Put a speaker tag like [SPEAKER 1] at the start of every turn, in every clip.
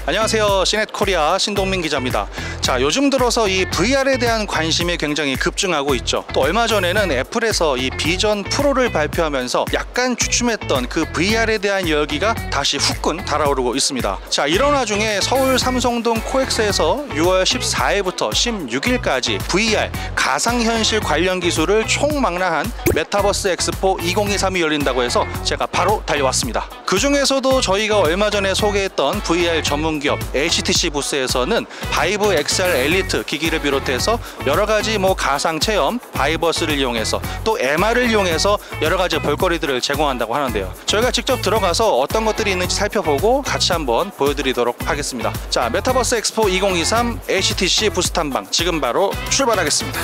[SPEAKER 1] 안녕하세요. 시넷코리아 신동민 기자입니다. 자, 요즘 들어서 이 VR에 대한 관심이 굉장히 급증하고 있죠. 또 얼마 전에는 애플에서 이 비전 프로를 발표하면서 약간 주춤했던 그 VR에 대한 열기가 다시 후끈 달아오르고 있습니다. 자, 이런 와중에 서울 삼성동 코엑스에서 6월 14일부터 16일까지 VR 가상현실 관련 기술을 총망라한 메타버스 엑스포 2023이 열린다고 해서 제가 바로 달려왔습니다. 그 중에서도 저희가 얼마 전에 소개했던 VR 전문 기업 HTC 부스에서는 바이브 XR 엘리트 기기를 비롯해서 여러가지 가상 체험, 바이버스를 이용해서 또 MR을 이용해서 여러가지 볼거리들을 제공한다고 하는데요. 저희가 직접 들어가서 어떤 것들이 있는지 살펴보고 같이 한번 보여드리도록 하겠습니다. 자, 메타버스 엑스포 2023 HTC 부스 탐방 지금 바로 출발하겠습니다.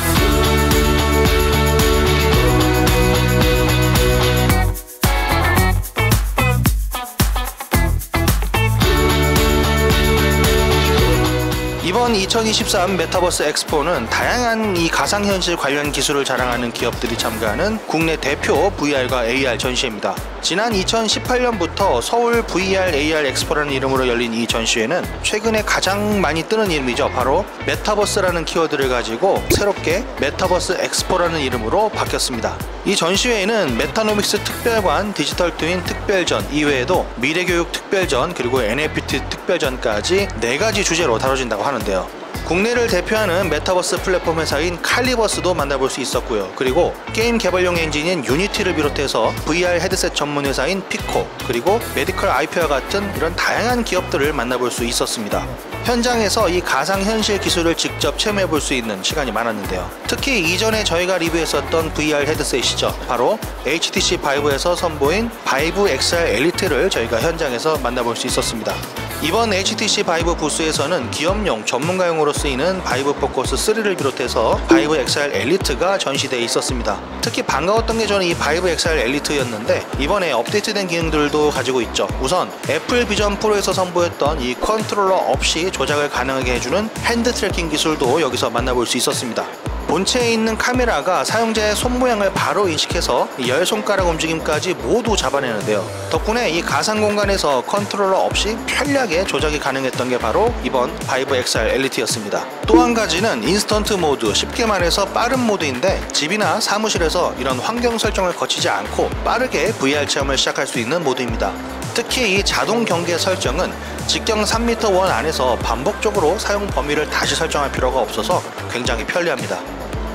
[SPEAKER 1] 이번 2023 메타버스 엑스포는 다양한 이 가상현실 관련 기술을 자랑하는 기업들이 참가하는 국내 대표 VR과 AR 전시회입니다. 지난 2018년부터 서울 VR AR 엑스포라는 이름으로 열린 이 전시회는 최근에 가장 많이 뜨는 이름이죠. 바로 메타버스라는 키워드를 가지고 새롭게 메타버스 엑스포라는 이름으로 바뀌었습니다. 이 전시회에는 메타노믹스 특별관, 디지털 트윈 특별전 이외에도 미래교육 특별전, 그리고 NFT 특별전까지 4가지 주제로 다뤄진다고 하는데요. 국내를 대표하는 메타버스 플랫폼 회사인 칼리버스도 만나볼 수 있었고요. 그리고 게임 개발용 엔진인 유니티를 비롯해서 VR 헤드셋 전문 회사인 피코, 그리고 메디컬 IP와 같은 이런 다양한 기업들을 만나볼 수 있었습니다. 현장에서 이 가상현실 기술을 직접 체험해 볼 수 있는 시간이 많았는데요. 특히 이전에 저희가 리뷰했었던 VR 헤드셋이죠. 바로 HTC 바이브에서 선보인 바이브 XR 엘리트를 저희가 현장에서 만나볼 수 있었습니다. 이번 HTC 바이브 부스에서는 기업용 전문가용으로 쓰이는 바이브 포커스 3를 비롯해서 바이브 XR 엘리트가 전시되어 있었습니다. 특히 반가웠던 게 저는 이 바이브 XR 엘리트였는데 이번에 업데이트된 기능들도 가지고 있죠. 우선 애플 비전 프로에서 선보였던 이 컨트롤러 없이 조작을 가능하게 해주는 핸드 트래킹 기술도 여기서 만나볼 수 있었습니다. 본체에 있는 카메라가 사용자의 손모양을 바로 인식해서 10손가락 움직임까지 모두 잡아내는데요. 덕분에 이 가상 공간에서 컨트롤러 없이 편리하게 조작이 가능했던 게 바로 이번 바이브 XR 엘리트였습니다. 또 한 가지는 인스턴트 모드, 쉽게 말해서 빠른 모드인데 집이나 사무실에서 이런 환경 설정을 거치지 않고 빠르게 VR 체험을 시작할 수 있는 모드입니다. 특히 이 자동 경계 설정은 직경 3m 원 안에서 반복적으로 사용 범위를 다시 설정할 필요가 없어서 굉장히 편리합니다.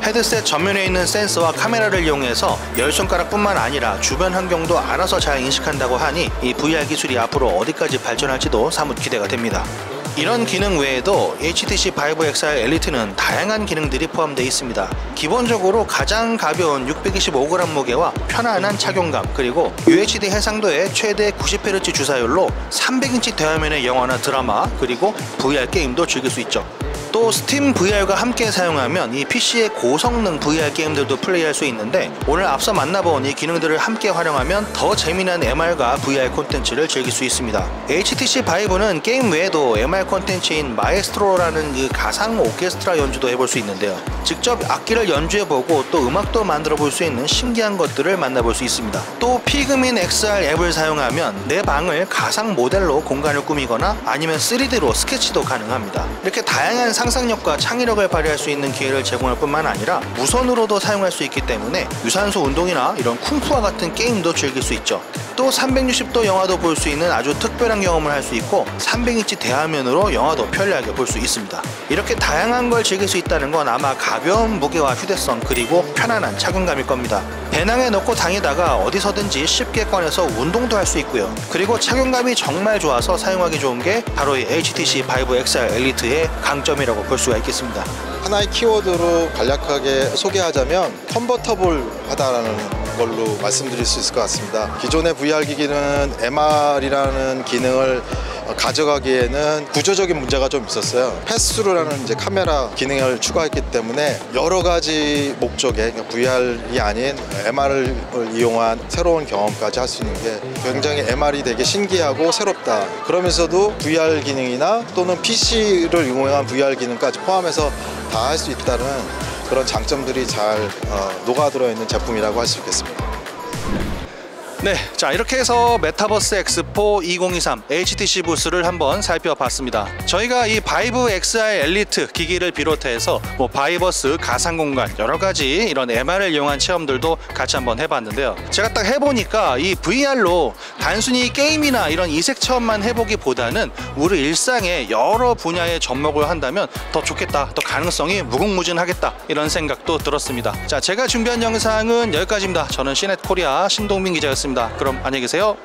[SPEAKER 1] 헤드셋 전면에 있는 센서와 카메라를 이용해서 10손가락뿐만 아니라 주변 환경도 알아서 잘 인식한다고 하니 이 VR 기술이 앞으로 어디까지 발전할지도 사뭇 기대가 됩니다. 이런 기능 외에도 HTC 바이브 XR 엘리트는 다양한 기능들이 포함되어 있습니다. 기본적으로 가장 가벼운 625g 무게와 편안한 착용감, 그리고 UHD 해상도의 최대 90Hz 주사율로 300인치 대화면의 영화나 드라마, 그리고 VR 게임도 즐길 수 있죠. 또 스팀 VR과 함께 사용하면 이 PC의 고성능 VR 게임들도 플레이할 수 있는데 오늘 앞서 만나본 이 기능들을 함께 활용하면 더 재미난 MR과 VR 콘텐츠를 즐길 수 있습니다. HTC 바이브는 게임 외에도 MR 콘텐츠인 마에스트로라는 이 가상 오케스트라 연주도 해볼 수 있는데요. 직접 악기를 연주해보고 또 음악도 만들어 볼 수 있는 신기한 것들을 만나볼 수 있습니다. 또 피그민 XR 앱을 사용하면 내 방을 가상 모델로 공간을 꾸미거나 아니면 3D로 스케치도 가능합니다. 이렇게 다양한 상상력과 창의력을 발휘할 수 있는 기회를 제공할 뿐만 아니라 무선으로도 사용할 수 있기 때문에 유산소 운동이나 이런 쿵푸와 같은 게임도 즐길 수 있죠. 또 360도 영화도 볼 수 있는 아주 특별한 경험을 할 수 있고 300인치 대화면으로 영화도 편리하게 볼 수 있습니다. 이렇게 다양한 걸 즐길 수 있다는 건 아마 가벼운 무게와 휴대성, 그리고 편안한 착용감일 겁니다. 배낭에 넣고 다니다가 어디서든지 쉽게 꺼내서 운동도 할 수 있고요. 그리고 착용감이 정말 좋아서 사용하기 좋은 게 바로 이 HTC 바이브 XR 엘리트의 강점이라고 볼 수가 있겠습니다.
[SPEAKER 2] 하나의 키워드로 간략하게 소개하자면 컨버터블하다라는 걸로 말씀드릴 수 있을 것 같습니다. 기존의 VR 기기는 MR이라는 기능을 가져가기에는 구조적인 문제가 좀 있었어요. 패스스루라는 이제 카메라 기능을 추가했기 때문에 여러 가지 목적의, 그러니까 VR이 아닌 MR을 이용한 새로운 경험까지 할 수 있는 게 굉장히 MR이 되게 신기하고 새롭다. 그러면서도 VR 기능이나 또는 PC를 이용한 VR 기능까지 포함해서 다 할 수 있다는 그런 장점들이 잘 녹아들어 있는 제품이라고 할 수 있겠습니다.
[SPEAKER 1] 네, 자 이렇게 해서 메타버스 엑스포 2023 HTC 부스를 한번 살펴봤습니다. 저희가 이 바이브 XR 엘리트 기기를 비롯해서 뭐 바이버스 가상공간 여러가지 이런 MR을 이용한 체험들도 같이 한번 해봤는데요. 제가 딱 해보니까 이 VR로 단순히 게임이나 이런 이색 체험만 해보기보다는 우리 일상의 여러 분야에 접목을 한다면 더 좋겠다, 더 가능성이 무궁무진하겠다 이런 생각도 들었습니다. 자, 제가 준비한 영상은 여기까지입니다. 저는 시넷코리아 신동민 기자였습니다. 그럼 안녕히 계세요.